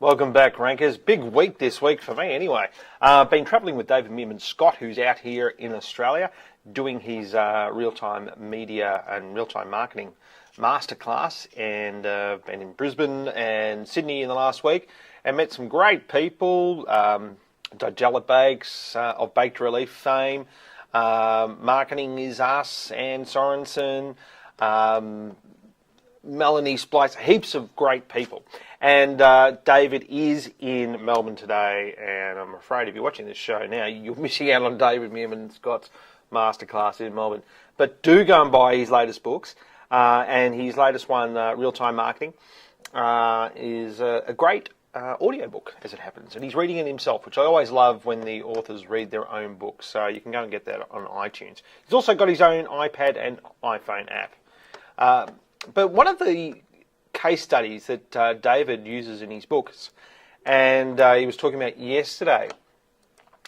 Welcome back, Rankers. Big week this week for me, anyway. Been travelling with David Meerman Scott, who's out here in Australia doing his real-time media and real-time marketing masterclass, and been in Brisbane and Sydney in the last week and met some great people. Digella Bakes of Baked Relief fame, Marketing Is Us, Anne Sorensen, Melanie Splice, heaps of great people. And David is in Melbourne today, and I'm afraid if you're watching this show now, you're missing out on David Meerman Scott's masterclass in Melbourne. But do go and buy his latest books, and his latest one, Real-Time Marketing, is a great audio book, as it happens. And he's reading it himself, which I always love when the authors read their own books, so you can go and get that on iTunes. He's also got his own iPad and iPhone app. But one of the case studies that David uses in his books, and he was talking about yesterday,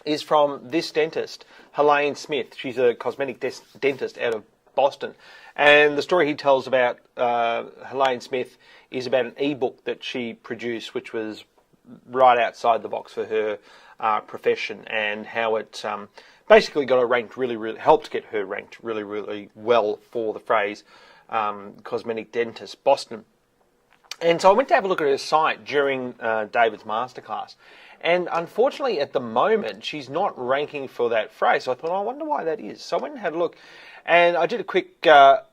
is from this dentist, Helene Smith. She's a cosmetic dentist out of Boston. And the story he tells about Helene Smith is about an ebook that she produced, which was right outside the box for her profession, and how it basically got her ranked helped get her ranked really well for the phrase cosmetic dentist Boston. And so I went to have a look at her site during David's masterclass. And unfortunately, at the moment, she's not ranking for that phrase. So I thought, I wonder why that is. So I went and had a look. And I did a quick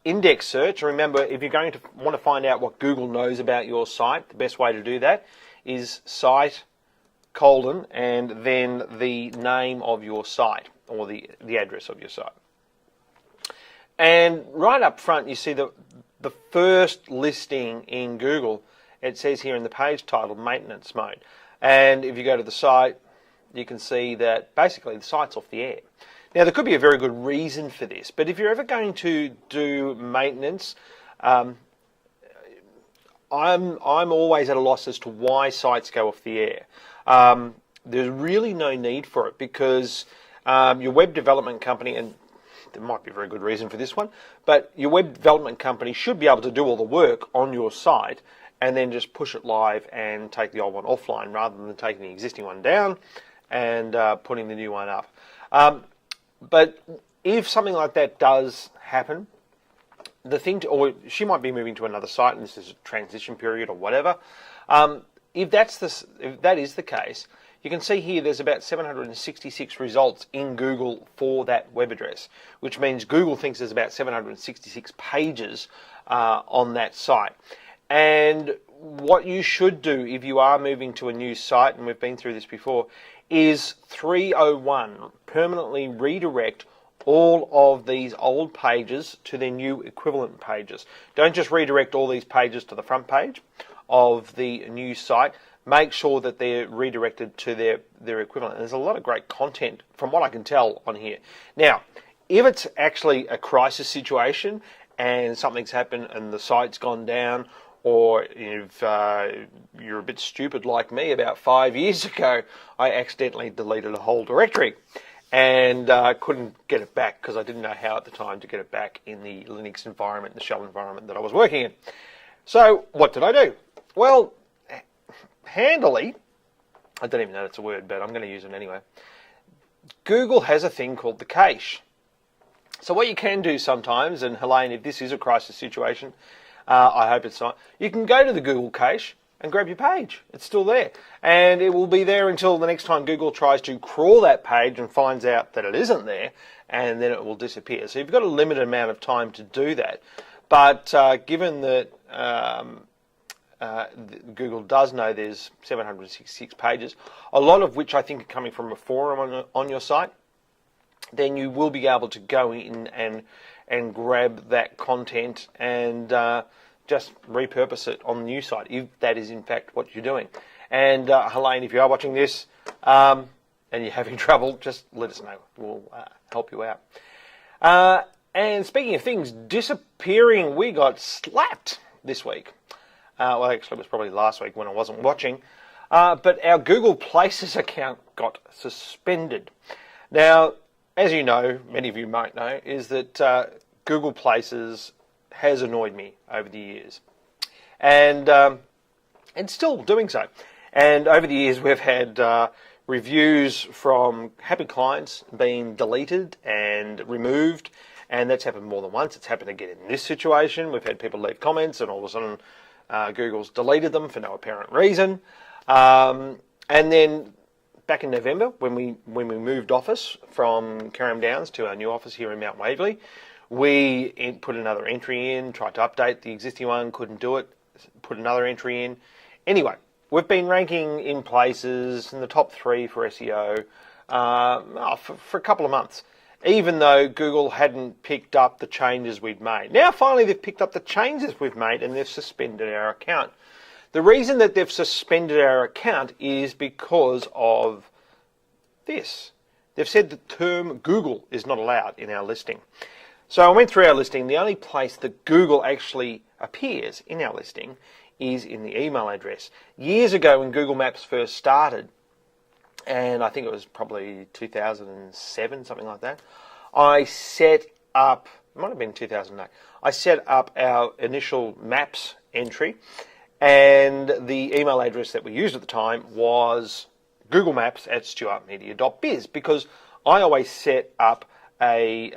index search. Remember, if you're going to want to find out what Google knows about your site, the best way to do that is site, and then the name of your site, or the address of your site. And right up front, you see the first listing in Google. It says here in the page title, maintenance mode. And if you go to the site, you can see that basically the site's off the air. Now, there could be a very good reason for this, but if you're ever going to do maintenance, I'm always at a loss as to why sites go off the air. There's really no need for it, because your web development company, and there might be a very good reason for this one, but your web development company should be able to do all the work on your site and then just push it live and take the old one offline, rather than taking the existing one down and putting the new one up. But if something like that does happen, or she might be moving to another site and this is a transition period or whatever, if that is the case, you can see here there's about 766 results in Google for that web address, which means Google thinks there's about 766 pages on that site. And what you should do if you are moving to a new site, and we've been through this before, is 301, permanently redirect all of these old pages to their new equivalent pages. Don't just redirect all these pages to the front page of the new site. Make sure that they're redirected to their equivalent. And there's a lot of great content, from what I can tell, on here. Now, if it's actually a crisis situation and something's happened and the site's gone down, or if you're a bit stupid like me, about 5 years ago, I accidentally deleted a whole directory and couldn't get it back because I didn't know how at the time to get it back in the Linux environment, the shell environment that I was working in. So what did I do? Well, handily, I don't even know that's a word, but I'm going to use it anyway. Google has a thing called the cache. So what you can do sometimes, and Helene, if this is a crisis situation, I hope it's not, you can go to the Google cache and grab your page. It's still there. And it will be there until the next time Google tries to crawl that page and finds out that it isn't there, and then it will disappear. So you've got a limited amount of time to do that. But given that Google does know there's 766 pages, a lot of which I think are coming from a forum on your site, then you will be able to go in and grab that content and just repurpose it on the new site, if that is in fact what you're doing. And Helene, if you are watching this and you're having trouble, just let us know. We'll help you out. And speaking of things disappearing, we got slapped this week. Well, actually, it was probably last week when I wasn't watching. But our Google Places account got suspended. Now, as you know, many of you might know, is that Google Places has annoyed me over the years. And it's still doing so. And over the years, we've had reviews from happy clients being deleted and removed, and that's happened more than once. It's happened again in this situation. We've had people leave comments, and all of a sudden, Google's deleted them for no apparent reason. And then back in November, when we moved office from Carrum Downs to our new office here in Mount Waverley, we put another entry in, tried to update the existing one, couldn't do it, put another entry in. Anyway, we've been ranking in places in the top 3 for SEO for a couple of months, even though Google hadn't picked up the changes we'd made. Now, finally, they've picked up the changes we've made and they've suspended our account. The reason that they've suspended our account is because of this. They've said the term Google is not allowed in our listing. So I went through our listing. The only place that Google actually appears in our listing is in the email address. Years ago when Google Maps first started, and I think it was probably 2007, something like that, I set up, it might have been 2008, I set up our initial Maps entry, and the email address that we used at the time was googlemaps@stuartmedia.biz, because I always set up a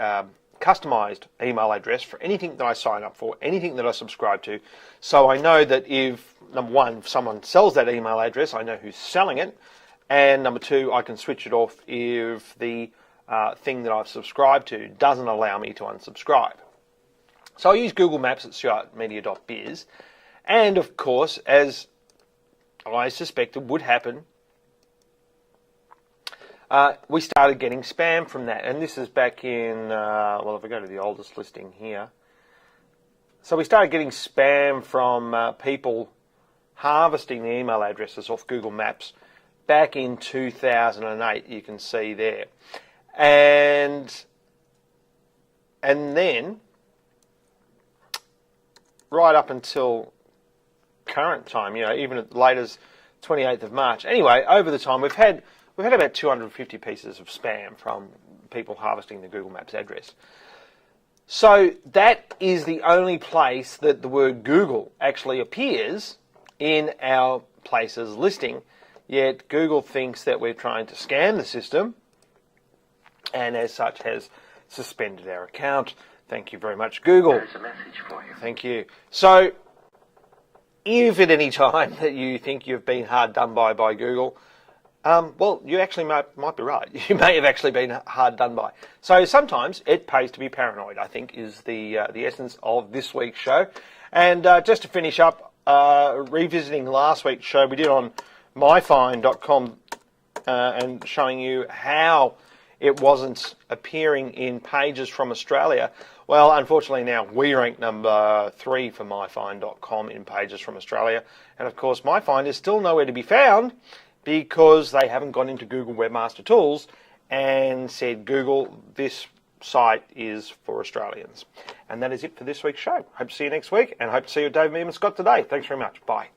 customized email address for anything that I sign up for, anything that I subscribe to, so I know that if, number one, if someone sells that email address, I know who's selling it, and number two, I can switch it off if the thing that I've subscribed to doesn't allow me to unsubscribe. So I use Google Maps at stuartmedia.biz, and of course, as I suspected would happen, we started getting spam from that. And this is back in, well, if I go to the oldest listing here. So we started getting spam from people harvesting the email addresses off Google Maps back in 2008, you can see there. And then, right up until current time, even as late as 28th of March. Anyway, over the time, we've had about 250 pieces of spam from people harvesting the Google Maps address. So that is the only place that the word Google actually appears in our places listing, yet Google thinks that we're trying to scam the system, and as such has suspended our account. Thank you very much, Google. There's a message for you. Thank you. So, if at any time that you think you've been hard done by Google, well, you actually might be right. You may have actually been hard done by. So sometimes it pays to be paranoid, I think, is the essence of this week's show. And just to finish up, revisiting last week's show, we did on myfine.com and showing you how it wasn't appearing in pages from Australia. Well, unfortunately now we rank number 3 for myfine.com in pages from Australia. And of course, myfine is still nowhere to be found because they haven't gone into Google Webmaster Tools and said, Google, this site is for Australians. And that is it for this week's show. Hope to see you next week, and hope to see you at Meerman Scott today. Thanks very much. Bye.